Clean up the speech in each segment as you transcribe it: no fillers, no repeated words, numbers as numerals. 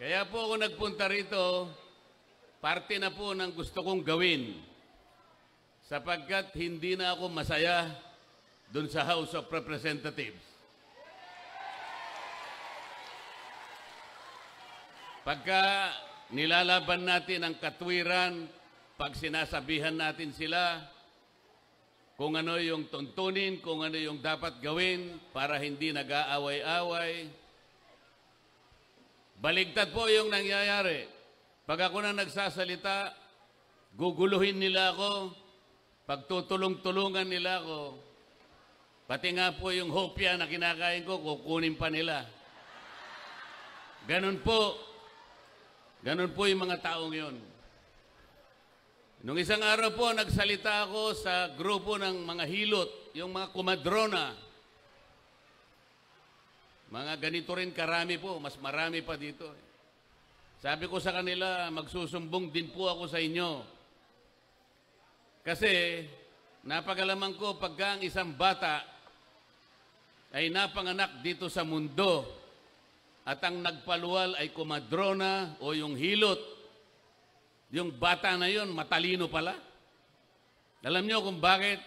Kaya po ako nagpunta rito, parte na po ng gusto kong gawin. Sapagkat hindi na ako masaya dun sa House of Representatives. Pagka nilalaban natin ang katwiran, pag sinasabihan natin sila kung ano yung tuntunin, kung ano yung dapat gawin para hindi nag-aaway-away. Baligtad po yung nangyayari. Pag ako na nagsasalita, guguluhin nila ako, pagtutulong-tulungan nila ako. Pati nga po yung hopya na kinakain ko, kukunin pa nila. Ganun po yung mga taong yon. Nung isang araw po, nagsalita ako sa grupo ng mga hilot, yung mga kumadrona. Mga ganito rin karami po, mas marami pa dito. Sabi ko sa kanila, magsusumbong din po ako sa inyo. Kasi, napagalaman ko pagka ang isang bata ay napanganak dito sa mundo at ang nagpaluwal ay kumadrona o yung hilot, yung bata na yon matalino pala. Alam niyo kung bakit?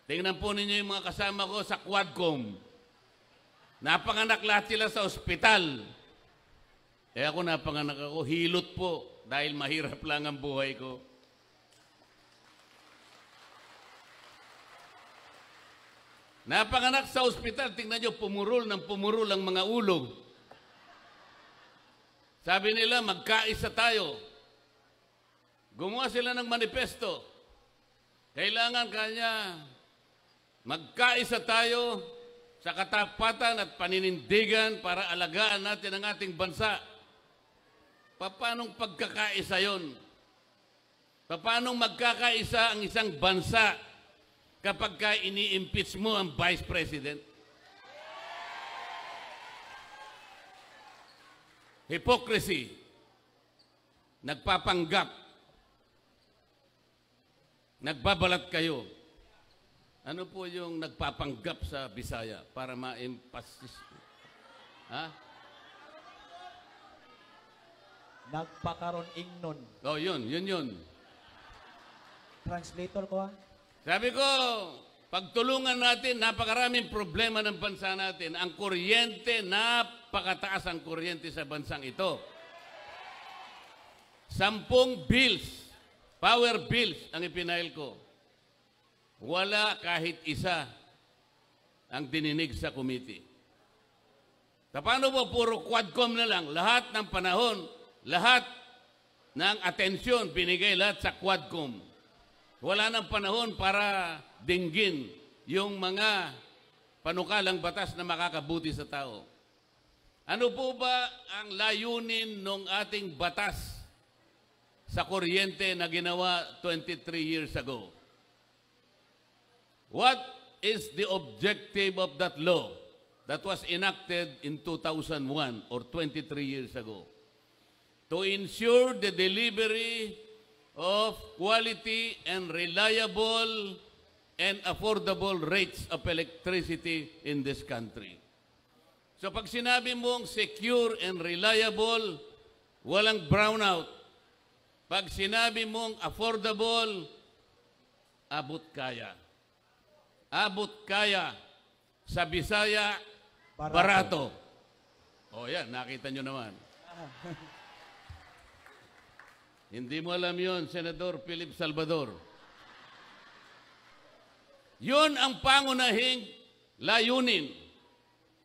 Tingnan po ninyo yung mga kasama ko sa Quadcom. Napanganak lahat sila sa ospital. Eh ako napanganak ako, hilot po, dahil mahirap lang ang buhay ko. Napanganak sa ospital, tingnan nyo, pumurol ang mga ulo. Sabi nila, magkaisa tayo. Gumawa sila ng manifesto. Kailangan kanya magkaisa tayo sa katapatan at paninindigan para alagaan natin ang ating bansa. Paanong pagkakaisa yon? Paanong magkakaisa ang isang bansa kapag ini-impeach mo ang Vice President? Hypocrisy. Nagpapanggap. Nagbabalat kayo. Ano po yung nagpapanggap sa Bisaya para ma-emphasis? Ha? Nagpakaroon ingnon. Oh, yun. Translator ko ha? Sabi ko, pagtulungan natin, napakaraming problema ng bansa natin. Ang kuryente, napakataas ang kuryente sa bansang ito. 10 bills. Power bills ang ipinail ko. Wala kahit isa ang dininig sa committee. Paano po puro Quadcom na lang? Lahat ng panahon, lahat ng atensyon binigay lahat sa Quadcom. Wala nang panahon para dinggin yung mga panukalang batas na makakabuti sa tao. Ano po ba ang layunin ng ating batas sa kuryente na ginawa 23 years ago? What is the objective of that law that was enacted in 2001 or 23 years ago? To ensure the delivery of quality and reliable and affordable rates of electricity in this country. So pag sinabi mong secure and reliable, walang brownout. Pag sinabi mong affordable, abot kaya. Abot kaya. Sa Bisaya, barato. O yan, nakita nyo naman. Hindi mo alam yon, Senador Philip Salvador. Yun ang pangunahing layunin.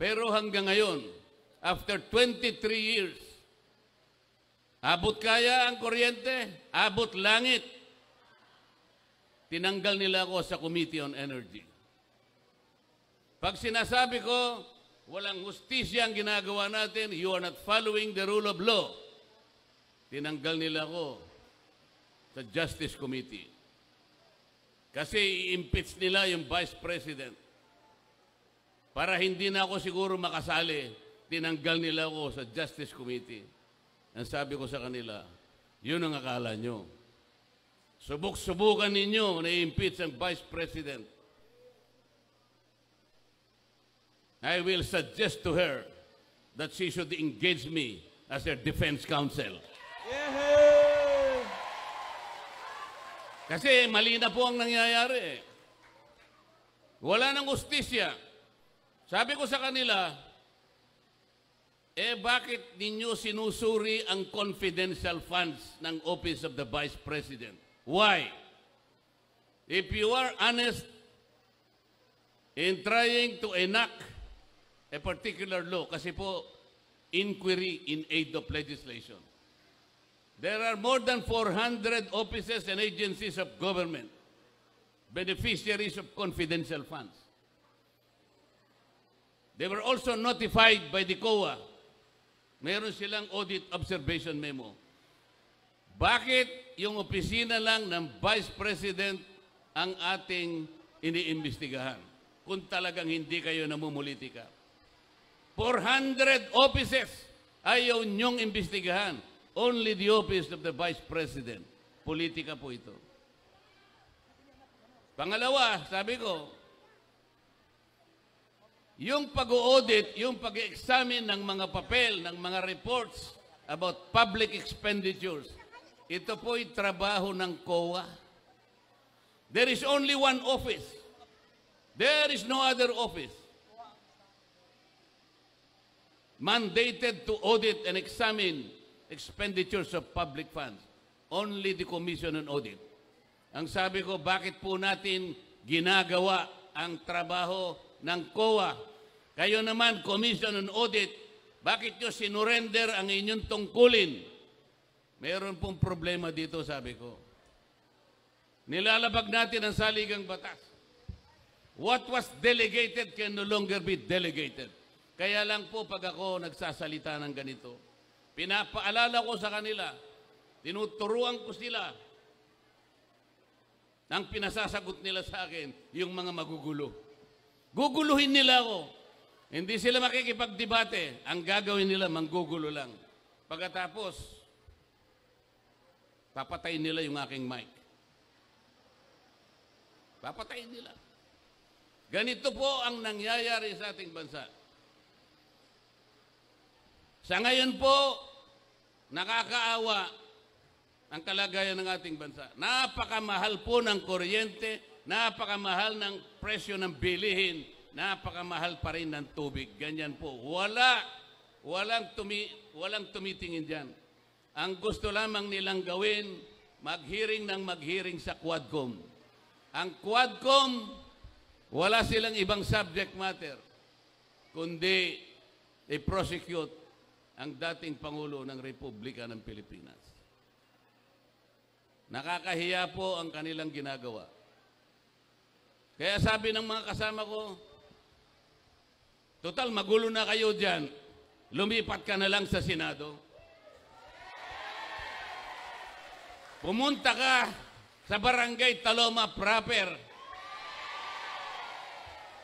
Pero hanggang ngayon, after 23 years, abot kaya ang kuryente, abot langit. Tinanggal nila ako sa Committee on Energy. Pag sinasabi ko, walang hustisya ang ginagawa natin, you are not following the rule of law. Tinanggal nila ako sa Justice Committee. Kasi i-impeach nila yung Vice President. Para hindi na ako siguro makasali, tinanggal nila ako sa Justice Committee. Ang sabi ko sa kanila, yun ang akala nyo. Subok-subukan ninyo na i-impeach ang Vice President. I will suggest to her that she should engage me as their defense counsel. Yehey! Kasi mali na po ang nangyayari. Wala nang ustisya. Sabi ko sa kanila, bakit ninyo sinusuri ang confidential funds ng Office of the Vice President? Why? If you are honest in trying to enact a particular law, kasi po, inquiry in aid of legislation. There are more than 400 offices and agencies of government, beneficiaries of confidential funds. They were also notified by the COA. Meron silang audit observation memo. Bakit yung opisina lang ng Vice President ang ating iniimbestigahan kung talagang hindi kayo namumulitika? 400 offices ayaw niyong imbestigahan. Only the Office of the Vice President. Politika po ito. Pangalawa, sabi ko, yung pag-audit, yung pag-examine ng mga papel, ng mga reports about public expenditures, ito po'y trabaho ng COA. There is only one office. There is no other office mandated to audit and examine expenditures of public funds. Only the Commission on Audit. Ang sabi ko, bakit po natin ginagawa ang trabaho ng COA? Kayo naman, Commission on Audit, bakit nyo sinurrender ang inyong tungkulin? Mayroon pong problema dito, sabi ko. Nilalabag natin ang saligang batas. What was delegated can no longer be delegated. Kaya lang po pag ako nagsasalita ng ganito, pinapaalala ko sa kanila, tinuturuan ko sila, ang pinasasagot nila sa akin, yung mga magugulo. Guguluhin nila ako. Hindi sila makikipagdebate. Ang gagawin nila, manggugulo lang. Pagkatapos, papatayin nila yung aking mic. Papatayin nila. Ganito po ang nangyayari sa ating bansa. Sa ngayon po, nakakaawa ang kalagayan ng ating bansa. Napakamahal po ng kuryente, napakamahal ng presyo ng bilihin, napakamahal pa rin ng tubig. Ganyan po. Walang tumitingin dyan. Ang gusto lamang nilang gawin, maghearing ng maghearing sa Quadcom. Ang Quadcom, wala silang ibang subject matter, kundi i-prosecute ang dating Pangulo ng Republika ng Pilipinas. Nakakahiya po ang kanilang ginagawa. Kaya sabi ng mga kasama ko, total magulo na kayo dyan, lumipat ka na lang sa Senado. Pumunta ka sa Barangay Taloma proper.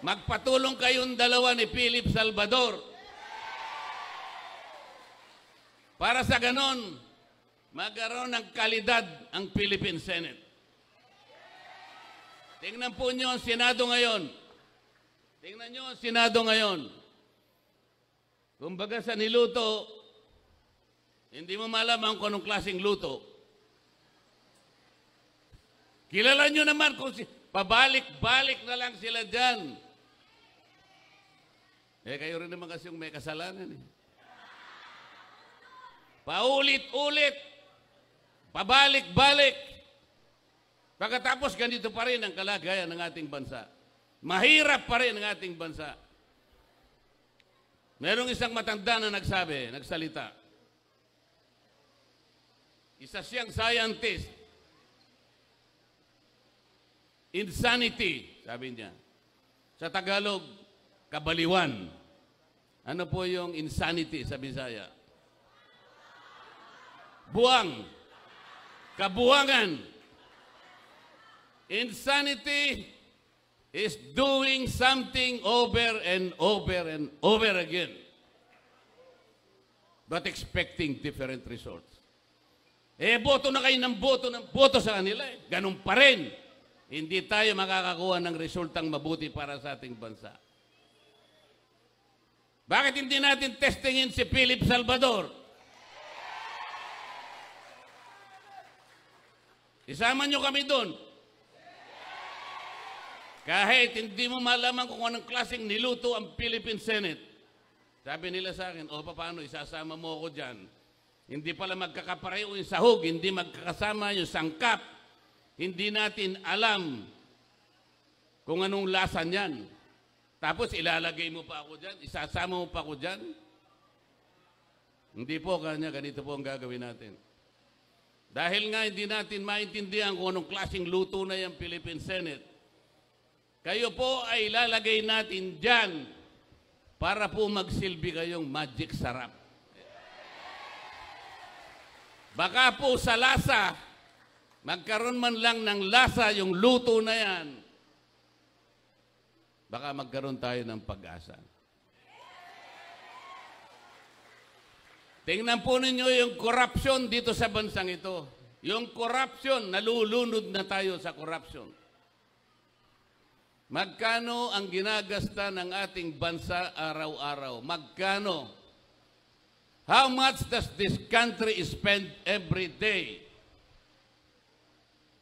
Magpatulong kayong dalawa ni Philip Salvador. Para sa ganon, magkaroon ng kalidad ang Philippine Senate. Tingnan po nyo ang Senado ngayon. Tingnan nyo ang Senado ngayon. Kumbaga sa niluto, hindi mo malaman kung anong klaseng luto. Kilala nyo naman kung pabalik-balik na lang sila dyan. Kayo rin naman kasi yung may kasalanan eh. Paulit-ulit, pabalik-balik. Pagkatapos ganito pa rin ang kalagayan ng ating bansa. Mahirap pa rin ang ating bansa. Merong isang matanda na nagsalita. Isa siyang scientist. Insanity, sabi niya. Sa Tagalog, kabaliwan. Ano po yung insanity sa Bisaya? Buwang. Kabuwangan. Insanity is doing something over and over and over again, but expecting different results. Boto na kayo ng boto sa kanila. Ganun pa rin. Hindi tayo makakakuha ng resultang mabuti para sa ating bansa. Bakit hindi natin testingin si Philip Salvador? Isama nyo kami doon. Kahit hindi mo malaman kung anong klaseng niluto ang Philippine Senate. Sabi nila sa akin, o paano, isasama mo ako dyan. Hindi pala magkakapareho yung sahog, hindi magkakasama yung sangkap. Hindi natin alam kung anong lasa niyan. Tapos ilalagay mo pa ako dyan, isasama mo pa ako dyan. Hindi po kanya, ganito po ang gagawin natin. Dahil nga hindi natin maintindihan kung anong klaseng luto na yung Philippine Senate, kayo po ay ilalagay natin dyan para po magsilbi kayong magic sarap. Baka po sa lasa, magkaroon man lang ng lasa yung luto na yan, baka magkaroon tayo ng pag-asa. Tingnan po ninyo yung corruption dito sa bansang ito. Yung corruption, nalulunod na tayo sa corruption. Magkano ang ginagasta ng ating bansa araw-araw? Magkano? How much does this country spend every day?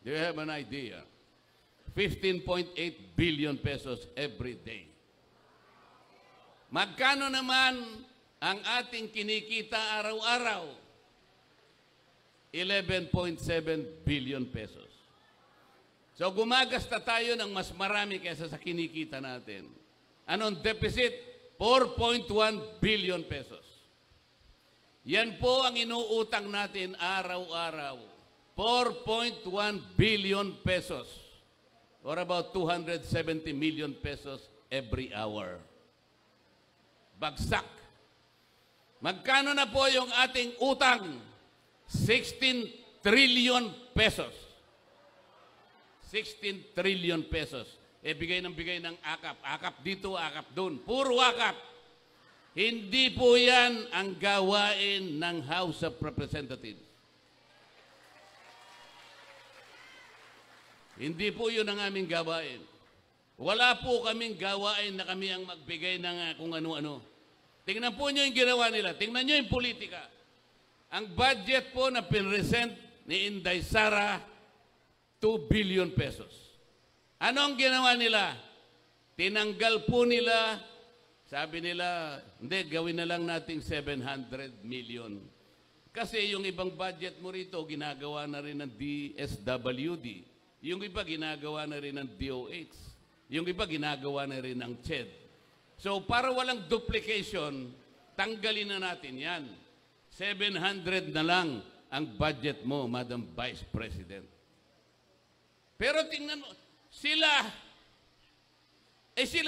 Do you have an idea? 15.8 billion pesos every day. Magkano naman ang ating kinikita araw-araw? 11.7 billion pesos. So gumagasta tayo ng mas marami kaysa sa kinikita natin. Anong deficit? 4.1 billion pesos. Yan po ang inuutang natin araw-araw. 4.1 billion pesos. Or about 270 million pesos every hour. Bagsak. Magkano na po yung ating utang? 16 trillion pesos. 16 trillion pesos. Bigay ng akap. Akap dito, akap doon. Puro akap. Hindi po yan ang gawain ng House of Representatives. Hindi po yun ang aming gawain. Wala po kaming gawain na kami ang magbigay ng kung ano-ano. Tingnan po nyo yung ginawa nila. Tingnan nyo yung politika. Ang budget po na pinresent ni Inday Sara, 2 billion pesos. Ano ang ginawa nila? Tinanggal po nila, sabi nila, hindi, gawin na lang nating 700 million. Kasi yung ibang budget mo rito, ginagawa na rin ng DSWD. Yung iba, ginagawa na rin ng DOH. Yung iba, ginagawa na rin ng CHED. So, para walang duplication, tanggalin na natin yan. 700 na lang ang budget mo, Madam Vice President. Pero tingnan mo, sila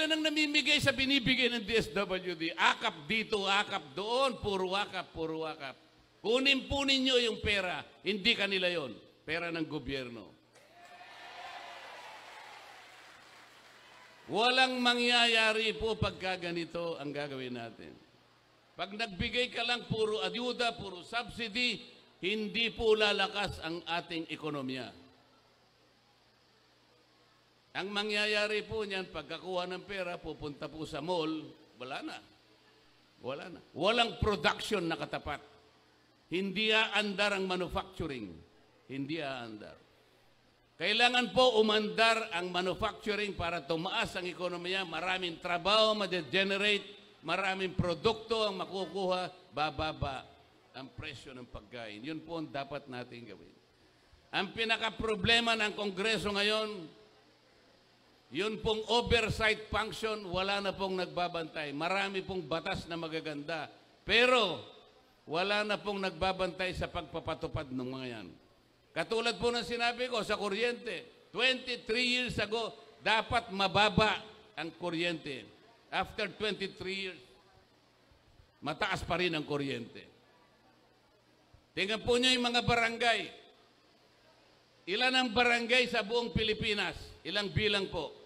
nang namimigay sa binibigay ng DSWD. Akap dito, akap doon, puro akap, puro akap. Kunin po ninyo yung pera, hindi kanila yon, pera ng gobyerno. Walang mangyayari po pagka ganito ang gagawin natin. Pag nagbigay ka lang puro ayuda, puro subsidy, hindi po lalakas ang ating ekonomiya. Ang mangyayari po niyan, pagkakuha ng pera, pupunta po sa mall, wala na. Wala na. Walang production na katapat. Hindi aandar ang manufacturing. Hindi aandar. Kailangan po umandar ang manufacturing para tumaas ang ekonomiya, maraming trabaho ma-generate, maraming produkto ang makukuha, bababa ang presyo ng pagkain. Yun po ang dapat natin gawin. Ang pinaka-problema ng Kongreso ngayon, yun pong oversight function, wala na pong nagbabantay. Marami pong batas na magaganda. Pero, wala na pong nagbabantay sa pagpapatupad ng mga yan. Katulad po ng sinabi ko sa kuryente, 23 years ago, dapat mababa ang kuryente. After 23 years, mataas pa rin ang kuryente. Tingnan po nyo yung mga barangay. Ilan ang barangay sa buong Pilipinas? Ilang bilang po?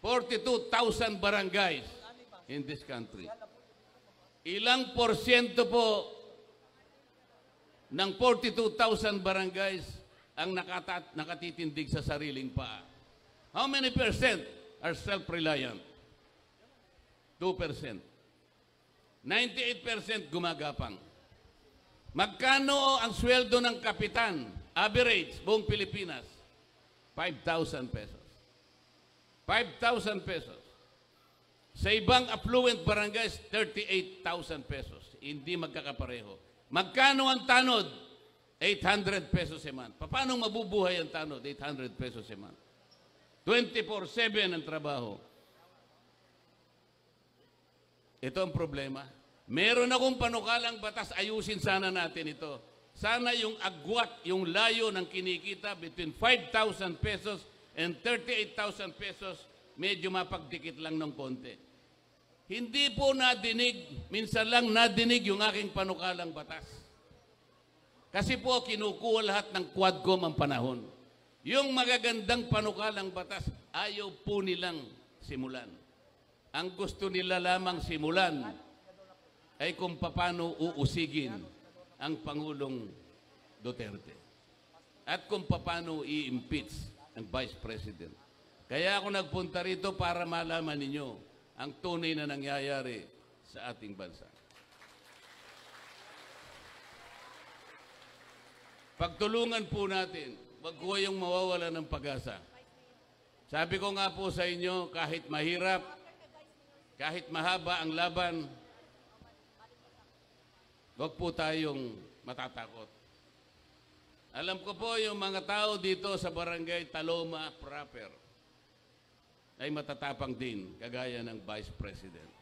42,000 barangays in this country. Ilang porsyento po ng 42,000 barangays ang nakatitindig sa sariling paa? How many percent are self-reliant? 2%. 98% gumagapang. Magkano ang sweldo ng kapitan? Average, buong Pilipinas, 5,000 pesos. 5,000 pesos. Sa ibang affluent barangays, 38,000 pesos. Hindi magkakapareho. Magkano ang tanod? 800 pesos a month. Paano mabubuhay ang tanod? 800 pesos a month. 24/7 ang trabaho. Ito ang problema. Meron akong panukalang batas, ayusin sana natin ito. Sana yung agwat, yung layo ng kinikita between 5,000 pesos and 38,000 pesos, medyo mapagdikit lang ng konti. Hindi po nadinig, minsan lang nadinig yung aking panukalang batas. Kasi po kinukuha lahat ng Quadcom ang panahon. Yung magagandang panukalang batas, ayaw po nilang simulan. Ang gusto nila lamang simulan ay kung paano uusigin ang Pangulong Duterte at kung paano i-impeach ang Vice President. Kaya ako nagpunta rito para malaman ninyo ang tunay na nangyayari sa ating bansa. Pagtulungan po natin, wag ko yung mawawala ng pag-asa. Sabi ko nga po sa inyo, kahit mahirap, kahit mahaba ang laban, wag po tayong matatakot. Alam ko po yung mga tao dito sa barangay Taloma proper ay matatapang din, kagaya ng Vice President.